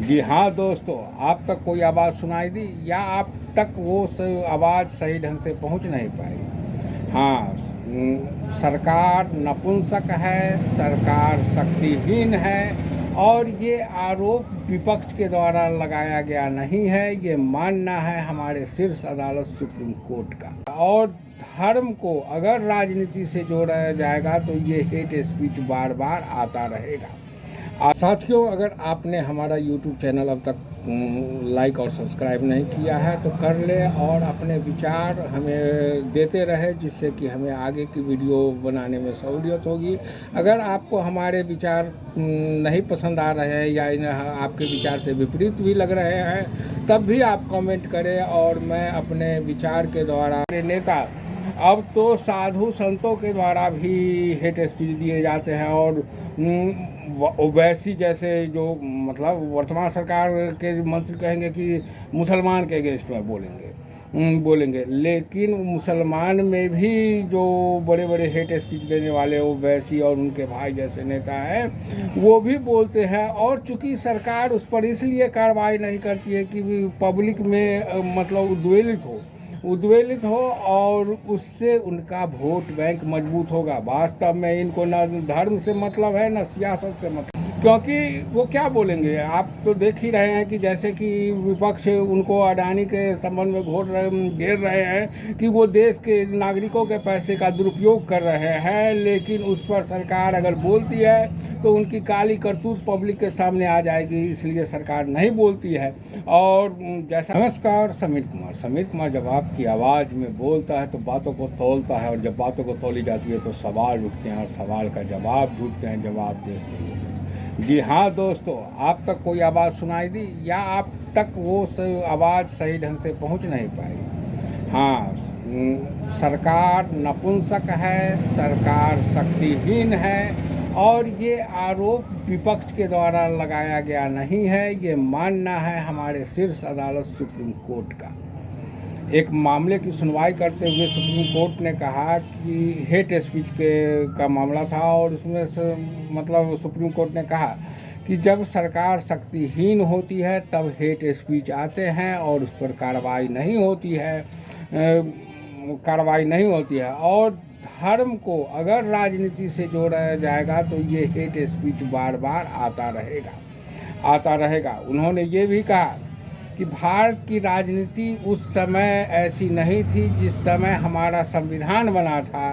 जी हाँ दोस्तों, आप तक कोई आवाज़ सुनाई दी या आप तक वो आवाज़ सही ढंग से पहुंच नहीं पाई। हाँ, सरकार नपुंसक है, सरकार शक्तिहीन है और ये आरोप विपक्ष के द्वारा लगाया गया नहीं है, ये मानना है हमारे शीर्ष अदालत सुप्रीम कोर्ट का। और धर्म को अगर राजनीति से जोड़ा जाएगा तो ये हेट स्पीच बार बार आता रहेगा। साथियों, अगर आपने हमारा YouTube चैनल अब तक लाइक और सब्सक्राइब नहीं किया है तो कर ले और अपने विचार हमें देते रहे, जिससे कि हमें आगे की वीडियो बनाने में सहूलियत होगी। अगर आपको हमारे विचार नहीं पसंद आ रहे हैं या आपके विचार से विपरीत भी लग रहे हैं, तब भी आप कमेंट करें और मैं अपने विचार के द्वारा नेता अब तो साधु संतों के द्वारा भी हेट स्पीच दिए जाते हैं और ओवैसी जैसे जो मतलब वर्तमान सरकार के मंत्री कहेंगे कि मुसलमान के अगेंस्ट में बोलेंगे, लेकिन मुसलमान में भी जो बड़े बड़े हेट स्पीच देने वाले ओवैसी और उनके भाई जैसे नेता हैं वो भी बोलते हैं। और चूंकि सरकार उस पर इसलिए कार्रवाई नहीं करती है कि पब्लिक में मतलब उद्वेलित हो और उससे उनका वोट बैंक मजबूत होगा। वास्तव में इनको न धर्म से मतलब है न सियासत से मतलब, क्योंकि वो क्या बोलेंगे। आप तो देख ही रहे हैं कि जैसे कि विपक्ष उनको अडानी के संबंध में घेर रहे हैं कि वो देश के नागरिकों के पैसे का दुरुपयोग कर रहे हैं, लेकिन उस पर सरकार अगर बोलती है तो उनकी काली करतूत पब्लिक के सामने आ जाएगी, इसलिए सरकार नहीं बोलती है। और जैसा नमस्कार, समीर कुमार जब आपकी आवाज़ में बोलता है तो बातों को तौलता है और जब बातों को तौली जाती है तो सवाल उठते हैं और सवाल का जवाब ढूंढते हैं, जवाब देख नहीं होते। जी हाँ दोस्तों, आप तक कोई आवाज़ सुनाई दी या आप तक वो आवाज़ सही ढंग से पहुंच नहीं पाई। हाँ, सरकार नपुंसक है, सरकार शक्तिहीन है और ये आरोप विपक्ष के द्वारा लगाया गया नहीं है, ये मानना है हमारे शीर्ष अदालत सुप्रीम कोर्ट का। एक मामले की सुनवाई करते हुए सुप्रीम कोर्ट ने कहा कि हेट स्पीच का मामला था और उसमें मतलब सुप्रीम कोर्ट ने कहा कि जब सरकार शक्तिहीन होती है तब हेट स्पीच आते हैं और उस पर कार्रवाई नहीं होती है और धर्म को अगर राजनीति से जोड़ा जाएगा तो ये हेट स्पीच बार बार आता रहेगा। उन्होंने ये भी कहा कि भारत की राजनीति उस समय ऐसी नहीं थी जिस समय हमारा संविधान बना था,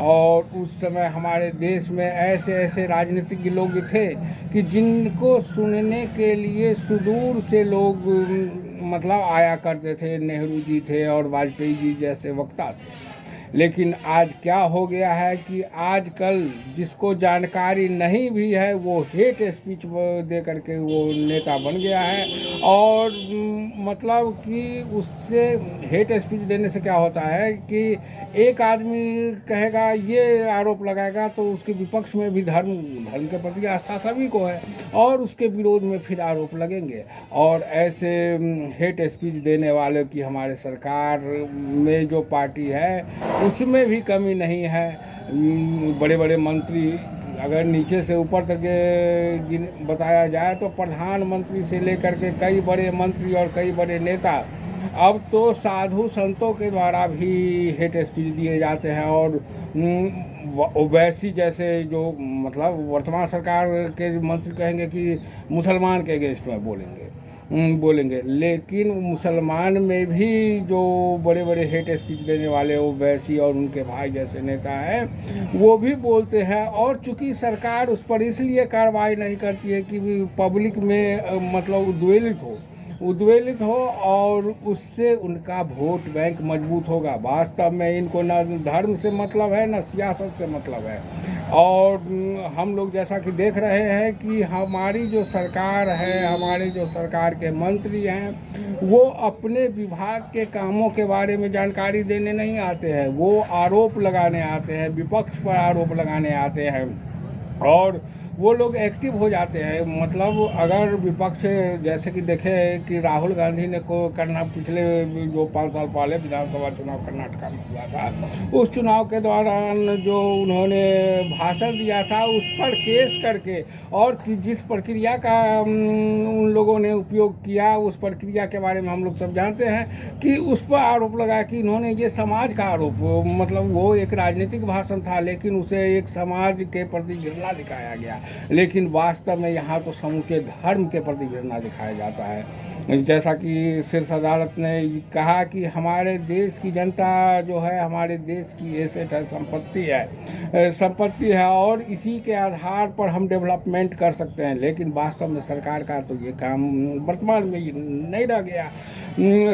और उस समय हमारे देश में ऐसे राजनीतिज्ञ लोग थे कि जिनको सुनने के लिए सुदूर से लोग मतलब आया करते थे। नेहरू जी थे और वाजपेयी जी जैसे वक्ता थे। लेकिन आज क्या हो गया है कि आजकल जिसको जानकारी नहीं भी है वो हेट स्पीच दे करके वो नेता बन गया है। और मतलब कि उससे हेट स्पीच देने से क्या होता है कि एक आदमी कहेगा, ये आरोप लगाएगा तो उसके विपक्ष में भी धर्म के प्रति आस्था सभी को है और उसके विरोध में फिर आरोप लगेंगे। और ऐसे हेट स्पीच देने वाले की हमारे सरकार में जो पार्टी है उसमें भी कमी नहीं है। बड़े बड़े मंत्री अगर नीचे से ऊपर तक बताया जाए तो प्रधानमंत्री से लेकर के कई बड़े मंत्री और कई बड़े नेता अब तो साधु संतों के द्वारा भी हेट स्पीच दिए जाते हैं और ओवैसी जैसे जो मतलब वर्तमान सरकार के मंत्री कहेंगे कि मुसलमान के अगेंस्ट में बोलेंगे, लेकिन मुसलमान में भी जो बड़े बड़े हेट स्पीच देने वाले ओवैसी और उनके भाई जैसे नेता हैं वो भी बोलते हैं। और चूंकि सरकार उस पर इसलिए कार्रवाई नहीं करती है कि पब्लिक में मतलब उद्वेलित हो और उससे उनका वोट बैंक मजबूत होगा। वास्तव में इनको न धर्म से मतलब है न सियासत से मतलब है। और हम लोग जैसा कि देख रहे हैं कि हमारी जो सरकार है, हमारे जो सरकार के मंत्री हैं वो अपने विभाग के कामों के बारे में जानकारी देने नहीं आते हैं, वो आरोप लगाने आते हैं, विपक्ष पर आरोप लगाने आते हैं और वो लोग एक्टिव हो जाते हैं। मतलब अगर विपक्ष जैसे कि देखे कि राहुल गांधी ने को करना पिछले जो 5 साल पहले विधानसभा चुनाव कर्नाटका में हुआ था, उस चुनाव के दौरान जो उन्होंने भाषण दिया था उस पर केस करके, और कि जिस प्रक्रिया का उन लोगों ने उपयोग किया, उस प्रक्रिया के बारे में हम लोग सब जानते हैं कि उस पर आरोप लगा कि इन्होंने ये समाज का आरोप, मतलब वो एक राजनीतिक भाषण था लेकिन उसे एक समाज के प्रति घृणा दिखाया गया, लेकिन वास्तव में यहाँ तो समूचे धर्म के प्रति घृणा दिखाया जाता है। जैसा कि शीर्ष अदालत ने कहा कि हमारे देश की जनता जो है हमारे देश की एसेट है, संपत्ति है और इसी के आधार पर हम डेवलपमेंट कर सकते हैं, लेकिन वास्तव में सरकार का तो ये काम वर्तमान में नहीं रह गया।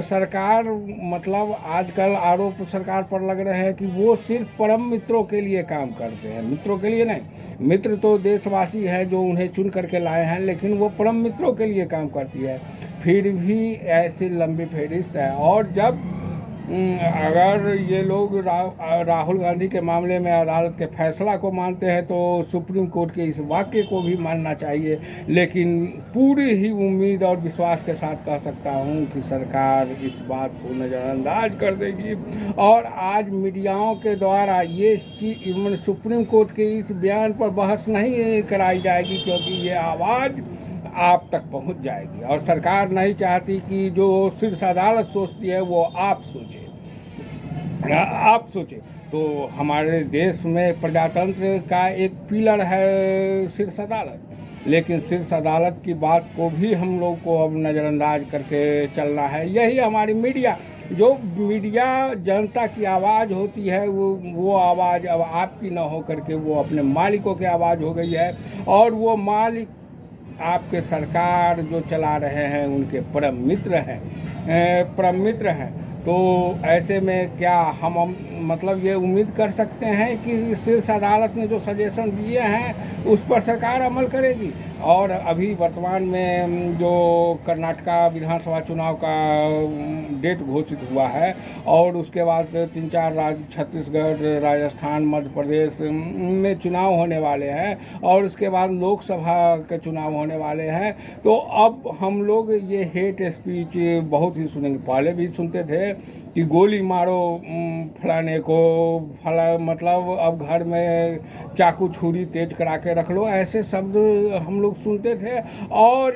सरकार मतलब आजकल आरोप सरकार पर लग रहे हैं कि वो सिर्फ परम मित्रों के लिए काम करते हैं, मित्रों के लिए नहीं। मित्र तो देशवासी है जो उन्हें चुन करके लाए हैं, लेकिन वो परम मित्रों के लिए काम करती है। फिर भी ऐसी लंबी फहरिस्त है। और जब अगर ये लोग राहुल गांधी के मामले में अदालत के फैसला को मानते हैं तो सुप्रीम कोर्ट के इस वाक्य को भी मानना चाहिए, लेकिन पूरी ही उम्मीद और विश्वास के साथ कह सकता हूँ कि सरकार इस बात को नज़रअंदाज कर देगी। और आज मीडियाओं के द्वारा ये चीज़ सुप्रीम कोर्ट के इस बयान पर बहस नहीं कराई जाएगी, क्योंकि ये आवाज़ आप तक पहुंच जाएगी और सरकार नहीं चाहती कि जो शीर्ष अदालत सोचती है वो आप सोचे। तो हमारे देश में प्रजातंत्र का एक पिलर है शीर्ष अदालत, लेकिन शीर्ष अदालत की बात को भी हम लोग को अब नज़रअंदाज करके चलना है। यही हमारी मीडिया, जो मीडिया जनता की आवाज़ होती है, वो आवाज़ अब आपकी न हो करके वो अपने मालिकों की आवाज़ हो गई है, और वो मालिक आपके सरकार जो चला रहे हैं उनके परम मित्र हैं। तो ऐसे में क्या हम मतलब ये उम्मीद कर सकते हैं कि शीर्ष अदालत ने जो सजेशन दिए हैं उस पर सरकार अमल करेगी? और अभी वर्तमान में जो कर्नाटका विधानसभा चुनाव का डेट घोषित हुआ है, और उसके बाद 3-4 राज्य छत्तीसगढ़, राजस्थान, मध्य प्रदेश में चुनाव होने वाले हैं, और उसके बाद लोकसभा के चुनाव होने वाले हैं। तो अब हम लोग ये हेट स्पीच बहुत ही सुनेंगे। पहले भी सुनते थे कि गोली मारो फलाने को, मतलब अब घर में चाकू छुरी तेज करा के रख लो, ऐसे शब्द हम लोग सुनते थे। और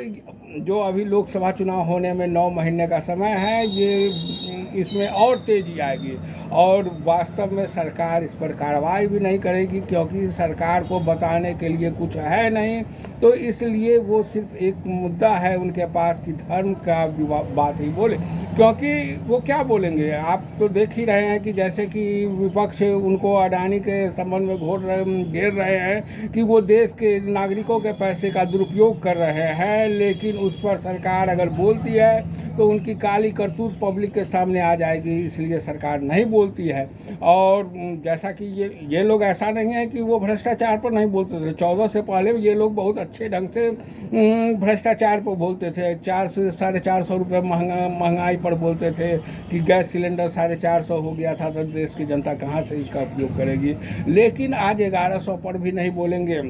जो अभी लोकसभा चुनाव होने में 9 महीने का समय है, ये इसमें और तेज़ी आएगी, और वास्तव में सरकार इस पर कार्रवाई भी नहीं करेगी, क्योंकि सरकार को बताने के लिए कुछ है नहीं। तो इसलिए वो सिर्फ एक मुद्दा है उनके पास कि धर्म का बात ही बोले, क्योंकि वो क्या बोलेंगे? आप तो देख ही रहे हैं कि जैसे कि विपक्ष उनको अडानी के संबंध में घेर रहे हैं कि वो देश के नागरिकों के पैसे का दुरुपयोग कर रहे हैं, लेकिन उस पर सरकार अगर बोलती है तो उनकी काली करतूत पब्लिक के सामने आ जाएगी, इसलिए सरकार नहीं बोलती है। और जैसा कि ये लोग ऐसा नहीं है कि वो भ्रष्टाचार पर नहीं बोलते थे। 14 से पहले ये लोग बहुत अच्छे ढंग से भ्रष्टाचार पर बोलते थे। 400 से 450 रुपये महंगाई पर बोलते थे कि गैस सिलेंडर 450 हो गया था, तो देश की जनता कहाँ से इसका उपयोग करेगी। लेकिन आज 1100 पर भी नहीं बोलेंगे,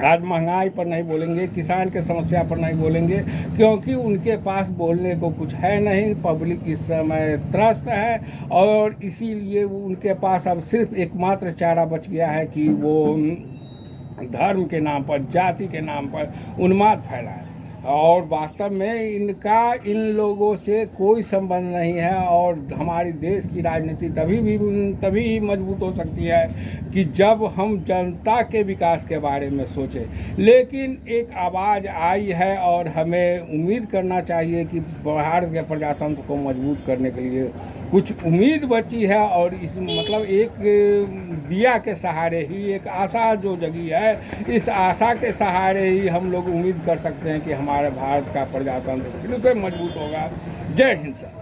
आज महंगाई पर नहीं बोलेंगे, किसान के समस्या पर नहीं बोलेंगे, क्योंकि उनके पास बोलने को कुछ है नहीं। पब्लिक इस समय त्रस्त है, और इसीलिए उनके पास अब सिर्फ एकमात्र चारा बच गया है कि वो धर्म के नाम पर, जाति के नाम पर उन्माद फैलाए। और वास्तव में इनका इन लोगों से कोई संबंध नहीं है, और हमारी देश की राजनीति तभी मजबूत हो सकती है कि जब हम जनता के विकास के बारे में सोचें। लेकिन एक आवाज़ आई है, और हमें उम्मीद करना चाहिए कि भारत के प्रजातंत्र को मजबूत करने के लिए कुछ उम्मीद बची है, और इस मतलब एक दिया के सहारे ही, एक आशा जो जगी है, इस आशा के सहारे ही हम लोग उम्मीद कर सकते हैं कि हमारे भारत का प्रजातंत्र फिर से मजबूत होगा। जय हिंद सर।